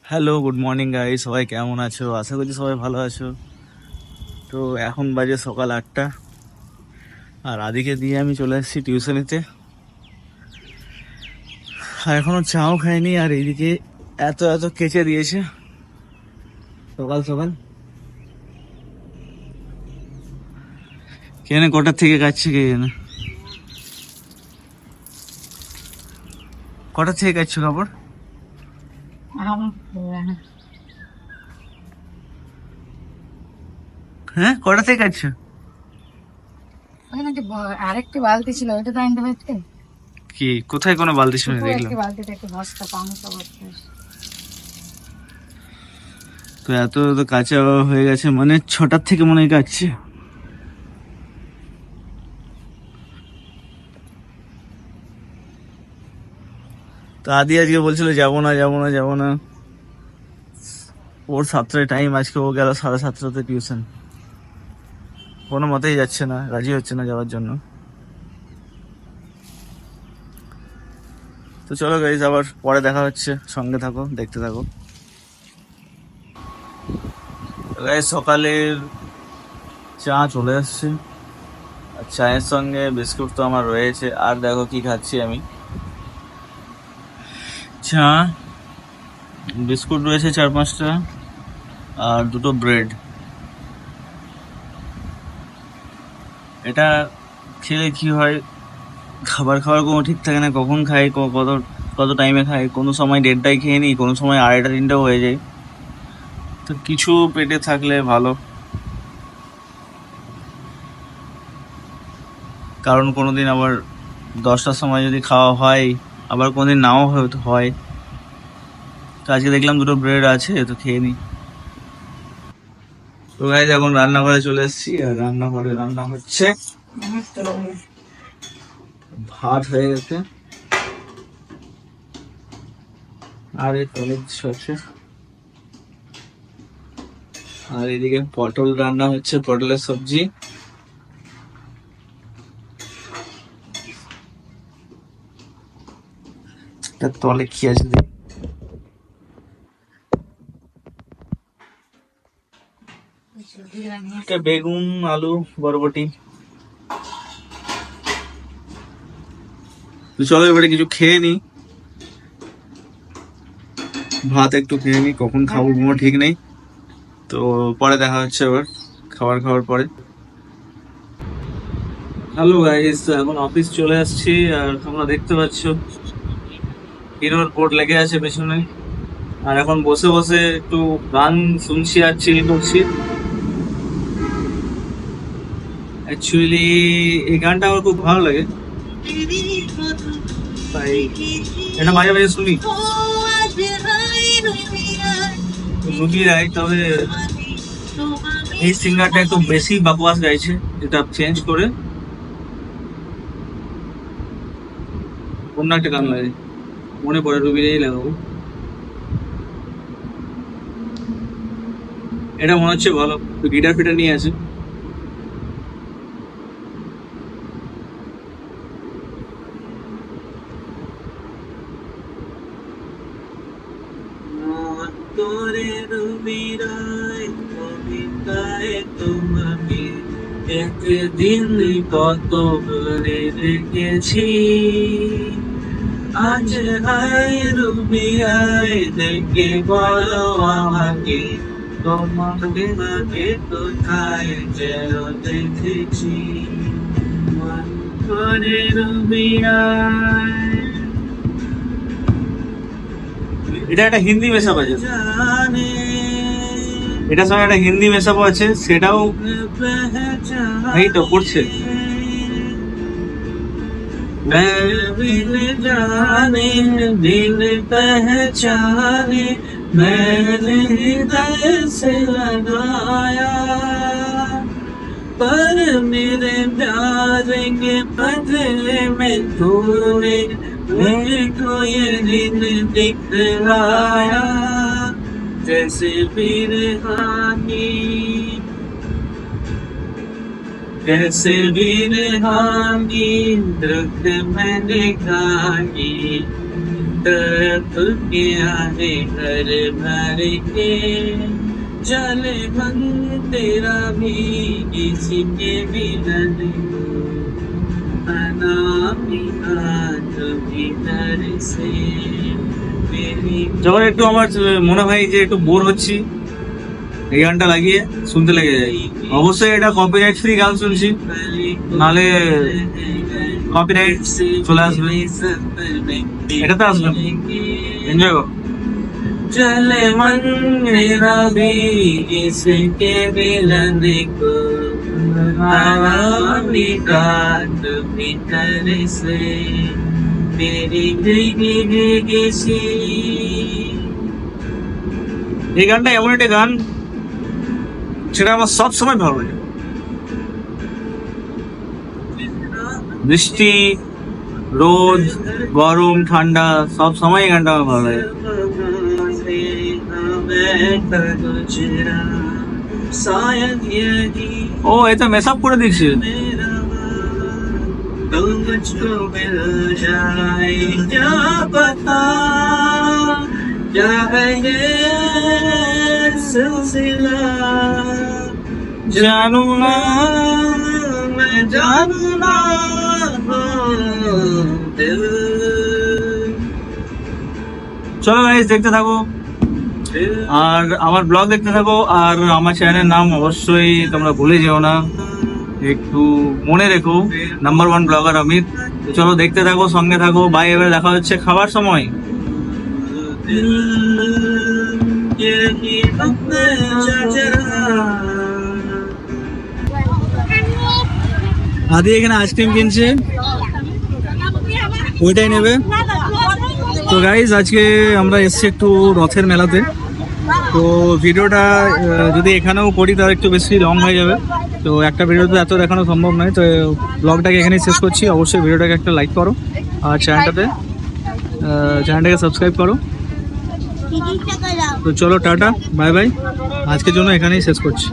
Hello, good morning guys, সবাই কেমন আছো? আশা করছি সবাই ভালো আছো। তো এখন বাজে সকাল 8টা, আর আদিকে দিয়ে আমি চলে এসেছি টিউশনিতে। আর এখনো চাও খাইনি, আর এইদিকে এত এত কেচে দিয়েছে সকাল সকাল। কে জানে কটার থেকে কাটছে, কে জানে কটার থেকে কাটছো কাপড়? হ্যাঁ, কটা থেকে কাটছো? আরেকটি বালতি ছিল, ওইটা তো আনতে পারতে। কি কোথায় কোনো বালতি শুনে দেখলাম? বালতিতে একটা বস্তা পাংশা করতে। তো এত তো কাঁচা হয়ে গেছে, মানে 6টার থেকে মনে হয় কাটছে। তো আদি আজকে বলছিল যাবো না যাবো না যাবো না, ওর 7টায় টাইম, আজকে ও গেল 7:30তে টিউশন। কোনো মতেই যাচ্ছে না, রাজি হচ্ছে না যাওয়ার জন্য। তো চলো গাইজ, আবার পরে দেখা হচ্ছে, সঙ্গে থাকো, দেখতে থাকো। গাইজ সকালের চা চলে আসছে, আর চায়ের সঙ্গে বিস্কুট তো আমার রয়েছে। আর দেখো কি খাচ্ছি আমি, চা, বিস্কুট রয়েছে 4-5টা, আর 2টো ব্রেড। এটা খেলে কি হয়, খাবার খাওয়ার কোনো ঠিক থাকে না, কখন খাই, কত কত টাইমে খাই। কোনো সময় 1:30টায় খেয়ে নিই, কোনো সময় 2:30-3টাও হয়ে যায়। তো কিছু পেটে থাকলে ভালো, কারণ কোনোদিন আবার 10টার সময় যদি খাওয়া হয়, আবার কোনোদিন নাও হয়তো হয়। তো আজকে দেখলাম 2টো ব্রেড আছে, তো খেয়ে নিই। তো গাইজ এখন রান্নাঘরে চলে এসেছি, আর রান্নাঘরে রান্না হচ্ছে, ভাত হয়ে গেছে, আর এই টমেটো আছে, আর এদিকে পটল রান্না হচ্ছে, পটলের সবজি। তার তলে কি আছে দেখি। বেগুন, আলু, বরবটি। তো চলো এবারে কিছু খেয়ে নি, ভাত একটু খেয়ে নি, কখন খাবো কোনো ঠিক নেই। তো পরে দেখা হচ্ছে এবার খাওয়ার পরে। হ্যালো গাইস, এখন অফিস চলে আসছি, আর তোমরা দেখতে পাচ্ছ হিরোর বোর্ড লেগে আছে পেছনে। আর এখন বসে বসে একটু গান শুনছি আর চিল করছি। অ্যাকচুয়ালি এই গানটা আমার খুব ভালো লাগে, তাই এটা মাঝে মাঝে শুনি। রুবি রায়, তবে এই সিঙ্গারটা একটু বেশি বাকওয়াস গাইছে, এটা চেঞ্জ করে অন্য একটা গান লাগে, মনে পড়ে রুবি রায় লাগাবো। এটা মনে হচ্ছে ভালো, গিটার ফিটার নিয়ে আছে। তোরে রুবি রায় কবিতায় তোমাকে একদিন কত বলে রেখেছি, আজ আয় রুবি আয় দেখে বলো আমাকে, তোমাকে কোথায় যেন দেখেছি, তোরে রুবি রায়। এটা একটা হিন্দি মেশাপ আছে, এটার সঙ্গে একটা হিন্দি মেশাপ আছে, সেটাও এই তো করছে। জানে দিল পহচানে मैंने हृदय से लगाया, पर मेरे प्यार के बदले में तूने मेरे को ये दिन दिखलाया, कैसे बिरहानी कैसे बिरहानी दुख मैंने खानी तरफ के आने घर भर के जले मन तेरा भी किसी के मिलन যখন একটু আমার মনে হয় যে একটু বোর হচ্ছি এই গানটা লাগিয়ে শুনতে লেগে যায়। অবশ্যই এটা কপিরাইট ফ্রি গান শুনছি, নাহলে কপিরাইট চলে আসবে। এটাতে আসবে, এনজয় করো। चले मन मेरा भी इसके मिलन को आवामी रात भीतर से मेरी भीगी भीगी सी। এই গানটা এমন একটা গান সেটা আমার সব সময় ভালো লাগে। বৃষ্টি, রোদ, গরম, ঠান্ডা সব সময় এই গানটা আমার ভালো লাগে। ও এটা মেসআপ করে দিচ্ছে। জানু না জানু না চলো গাইস দেখতে থাকো আর আমার ব্লগ দেখতে থাকো। আর আমার চ্যানেলের নাম অবশ্যই তোমরা ভুলে যেও না, একটু মনে রেখো, নাম্বার 1 ব্লগার অমিত। চলো দেখতে থাকো, সঙ্গে থাকো। বাই, এবার দেখা হচ্ছে খাবার সময়। আদি এখানে আইসক্রিম কিনছে, ওইটাই নেবে। তো গাইজ আজকে আমরা এসছি একটু রথের মেলাতে। তো ভিডিওটা যদি এখানেও করি তাহলে একটু বেশি লং হয়ে যাবে, তো একটা ভিডিওতে এত দেখানো সম্ভব নয়। তো ব্লগটাকে এখানেই শেষ করছি। অবশ্যই ভিডিওটাকে একটা লাইক করো আর চ্যানেলটাকে সাবস্ক্রাইব করো। তো চলো টাটা, বাই বাই, আজকের জন্য এখানেই শেষ করছি।